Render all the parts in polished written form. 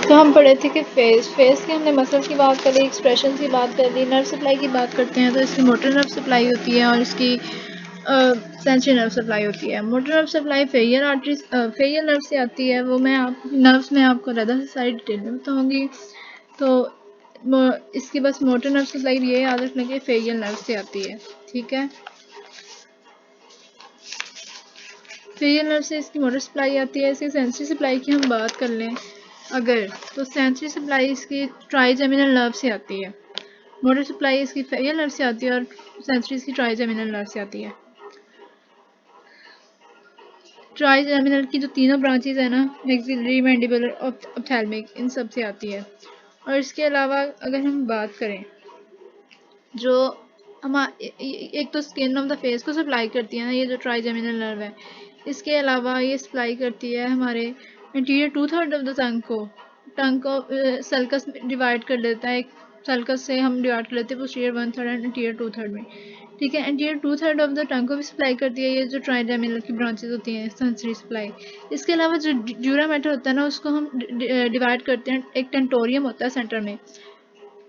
तो हम पढ़े थे कि फेस की हमने मसल्स की बात कर ली, एक्सप्रेशन की बात कर ली, नर्व सप्लाई की बात करते हैं तो इसकी मोटर नर्व सप्लाई होती है और इसकी सेंसरी नर्व सप्लाई होती है। Motor nerve supply femoral artery femoral nerve से आती है, वो मैं आप नर्व्स में आपको ज़्यादा सारी डिटेल में बताऊँगी। तो इसकी बस मोटर नर्व सप्लाई ये याद रखना कि फेरियल नर्व से आती है, ठीक है। फेरियल नर्व से इसकी मोटर सप्लाई आती है। इसकी सेंसरी सप्लाई की हम बात कर लें अगर, तो सेंसरी सप्लाई इसकी ट्राइजेमिनल नर्व से आती है। मोटर सप्लाई इसकी फेरियल नर्व से आती है और सेंसरी इसकी ट्राइजेमिनल नर्व से आती है। ट्राइजेमिनल की जो तीनों ब्रांचेज है ना, मैक्सिलरी, मैंडिबुलर, ऑप्थेल्मिक, इन सब से आती है। और इसके अलावा अगर हम बात करें, जो एक तो स्किन ऑफ द फेस को सप्लाई करती है ना ये जो ट्राइजेमिनल नर्व है, इसके अलावा ये सप्लाई करती है हमारे इंटीरियर 2/3 ऑफ द टंग को सल्कस डिवाइड कर देता है। सल्कस से हम डिवाइड कर लेते हैं पोस्टीरियर 1/3 एंड इंटीरियर 2/3 में, ठीक है। इंटीरियर 2/3 ऑफ द टंग को भी सप्लाई करती है ये जो ट्राइजेमिनल की ब्रांचेज होती हैं, सेंसरी सप्लाई। इसके अलावा जो ड्यूरामेटर होता है ना, उसको हम डिवाइड करते हैं। एक टेंटोरियम होता है सेंटर में,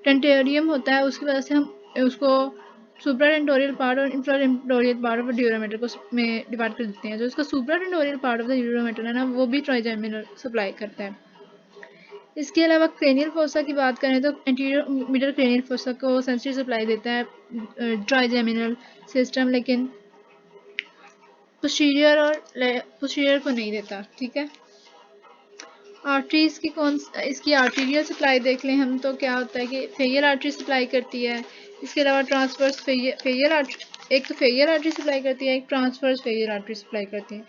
टेंटोरियम होता है, उसकी वजह से हम उसको सुप्राटेंटोरियल पार्ट और इंफ्राटेंटोरियल पार्ट ऑफ ड्यूरामेटर को में डिवाइड कर देते हैं। जो इसका सुप्राटेंटोरियल पार्ट ऑफ द ड्यूरामेटर है ना, वो भी ट्राइजेमिनल सप्लाई करता है। इसके अलावा क्रेनियल फोसा की बात करें तो एंटीरियर मिडल क्रेनियल फोसा को सेंसरी सप्लाई देता है ट्राइजेमिनल सिस्टम, लेकिन पोस्टीरियर को नहीं देता, ठीक है। आर्टरीज की इसकी आर्टीरियल सप्लाई देख लें हम तो क्या होता है कि फेरियल आर्टरी सप्लाई करती है। इसके अलावा ट्रांसवर्स फेरियल आर्टरी, एक तो फेरियल आर्टरी सप्लाई करती है, एक ट्रांसवर्स फेरियल आर्टरी सप्लाई करती है।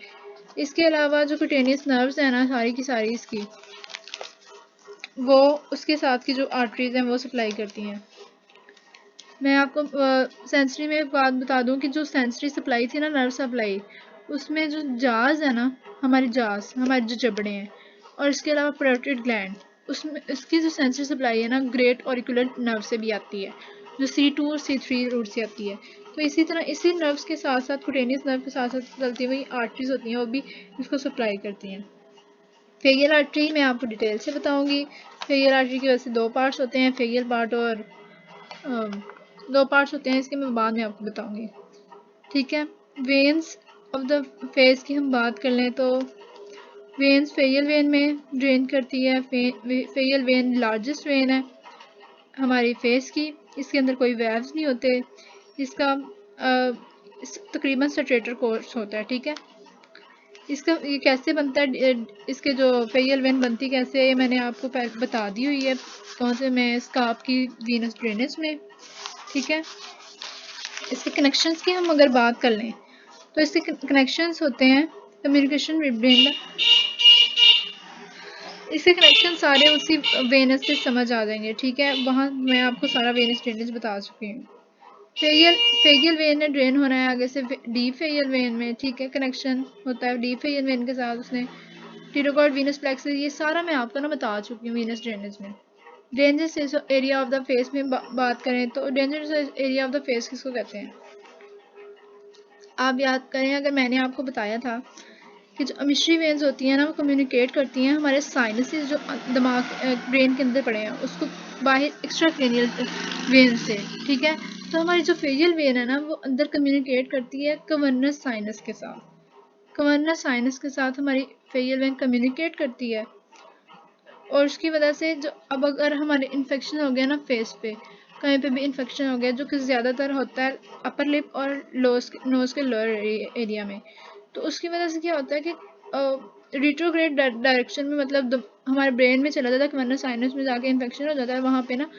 इसके अलावा जो क्यूटेनियस नर्व्स हैं ना सारी की सारी इसकी, वो उसके साथ की जो आर्टरीज हैं वो सप्लाई करती हैं। मैं आपको सेंसरी में एक बात बता दूं कि जो सेंसरी सप्लाई थी ना, नर्व सप्लाई, उसमें जो जाज है ना, हमारी जो जबड़े हैं, और इसके अलावा पैरोटिड ग्लैंड, उसमें इसकी जो सेंसरी सप्लाई है ना ग्रेट ऑरिकुलर नर्व से भी आती है, जो C2 और C3 रूट से आती है। तो इसी तरह इसी नर्व्स के साथ साथ कुटेनियस नर्व के साथ साथ चलती हुई आर्टरीज होती हैं, वो भी इसको सप्लाई करती हैं। फेरियल आर्टरी मैं आपको डिटेल से बताऊंगी। फेरियल आर्टरी के वैसे दो पार्ट्स होते हैं, फेरियल पार्ट और दो पार्ट्स होते हैं, इसके मैं बाद में आपको बताऊंगी, ठीक है। वेन्स ऑफ द फेस की हम बात कर लें तो वेन्स फेरियल वेन में ड्रेन करती है। फेरियल वेन लार्जेस्ट वेन है हमारी फेस की, इसके अंदर कोई वेव्स नहीं होते, इसका तकरीबन सैचुरेटेड कोर्स होता है, ठीक है। इसका ये कैसे बनता है, इसके जो फेरियल वेन बनती कैसे है, ये मैंने आपको बता दी हुई है कौन से में, स्कार्फ की वीनस ड्रेनेज में, ठीक है। इसके कनेक्शंस की हम अगर बात कर लें तो इसके कनेक्शंस होते हैं कम्युनिकेशन विद ब्रेन। इसके कनेक्शन सारे उसी वेनस से समझ आ जाएंगे, ठीक है। वहाँ मैं आपको सारा वेनस ड्रेनेज बता चुकी हूँ। फेरियल वेन में ड्रेन होना है आगे से डीप फेरियल वेन में, ठीक है। कनेक्शन होता है डीप फेरियल वेन के साथ, उसने टीरोकॉर्ड वीनस प्लेक्सस, ये सारा मैं आपको ना बता चुकी हूँ वीनस ड्रेनेज में। Dangerous area of the face में बात करें तो dangerous area of the face किसको कहते हैं, आप याद करें अगर मैंने आपको बताया था कि जो अमिश्री वेन्स होती हैं ना, वो कम्युनिकेट करती हैं हमारे साइनसेस जो दिमाग ब्रेन के अंदर पड़े हैं उसको बाहर एक्स्ट्रा क्रेनियल वेन से, ठीक है। तो हमारी जो फेरियल वेन है ना, वो अंदर कम्युनिकेट करती है कवर्नस साइनस के साथ। कवर्नस साइनस के साथ हमारी फेरियल वेन कम्युनिकेट करती है, और उसकी वजह से जो अब अगर हमारे इन्फेक्शन हो गया ना फेस पे, कहीं पे भी इन्फेक्शन हो गया, जो कि ज़्यादातर होता है अपर लिप और नोज़ के लोअर एरिया में, तो उसकी वजह से क्या होता है कि रिट्रोग्रेड डायरेक्शन में, मतलब हमारे ब्रेन में चला जाता है, कवर्नस साइनस में जाके इन्फेक्शन हो जाता है, वहाँ पे ना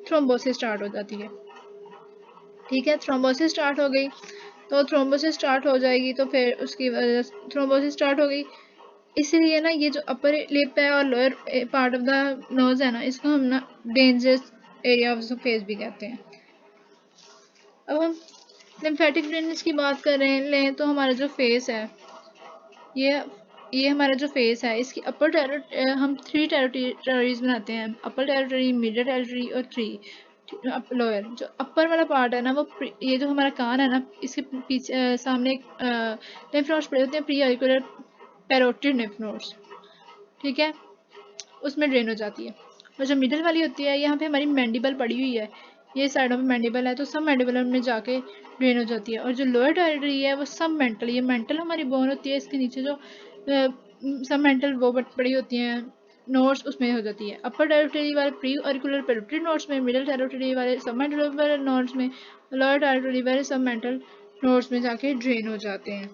थ्रोम्बोसिस स्टार्ट हो जाती है, ठीक है। थ्रोम्बोसिस स्टार्ट हो गई तो थ्रोम्बोसिस स्टार्ट हो जाएगी, तो फिर उसकी वजह से थ्रोम्बोसिस स्टार्ट हो गई, इसीलिए ना ये जो अपर लिप है और lower part of the nose है ना, इसको हम ना dangerous area of the face भी कहते हैं। अब हम लिम्फेटिक ड्रेनेज की बात कर रहे हैं तो हमारा जो फेस है, ये हमारा जो फेस है, इसकी अपर हम 3 टेरिटरीज बनाते हैं, अपर टेरिटरी, मिडल टेरिटरी और 3 लोअर। जो अपर वाला पार्ट है ना, वो ये जो हमारा कान है ना, इसके पीछे सामने लिम्फ नोड्स पड़े होते हैं, pre auricular parotid lymph nodes, ठीक है, उसमें ड्रेन हो जाती है। और जो मिडल वाली होती है, यहाँ पे हमारी मैंडिबल पड़ी हुई है, ये साइडों पे मैंडिबल है, तो सब मैंडिबल में जाके ड्रेन हो जाती है। और जो लोअर टेरिटरी है वो सब मेंटल, ये मेंटल हमारी बोन होती है, इसके नीचे जो सब मेंटल वो पड़ी होती हैं नोट्स, उसमें हो जाती है। अपर टेरिटरी वाले प्री ऑरिकुलर पेरिफेरल नोट्स में, मिडिल टेरिटरी वाले सब मेंटल नोट्स में, लोअर टेरिटरी वाले सब मेंटल नोट्स में जाके ड्रेन हो जाते हैं।